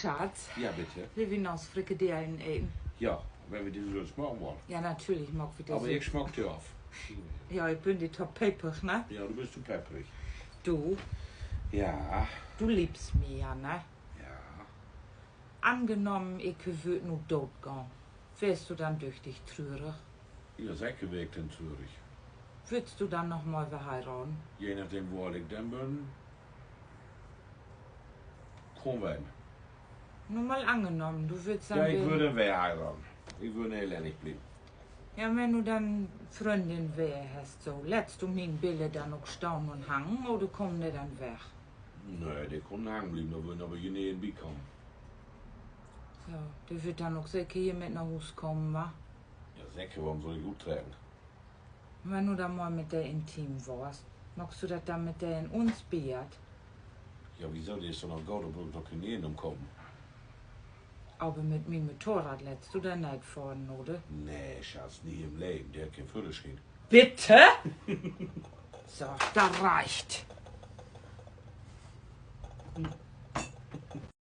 Schatz, Ja, bitte. wir wollen aus Frikadellen essen. Ja, wenn wir die sonst machen wollen. Ja, natürlich mag ich das. Aber ich schmack dir auf. Ja, ich bin die top pepperig, ne? Ja, du bist zu pepperig. Du, Ja, du liebst mich ja, ne? ja. Angenommen, ich würde nur tot gehen. Wärst du dann durch dich traurig? Ja, Säcke weg in Zürich. Würdest du dann noch mal verheiraten? Je nachdem, wo ich dann bin. Komm wenn. Nur mal angenommen, du würdest dann... Ja, ich wen- würde heiraten. Ich würde ehrlich bleiben. Ja, wenn du dann Freundin wärst, so, lässt du meine Bilder dann noch stehen und hängen oder kommen die dann weg? Nee, die können hängen bleiben, da würden aber je näher kommen. So, die wird dann auch sicher hier mit nach Hause kommen, wa? Ja, Säcke, warum soll ich gut tragen? Wenn du dann mal mit der intim warst, magst du das dann mit der in uns biert? Ja, wieso? Die ist doch noch gut, obwohl doch keine umkommen. Aber mit meinem Motorrad lässt du dann nicht fahren, oder? Nee, Schatz, nie im Leben. Der hat keinen Führerschein. Bitte? So, das reicht.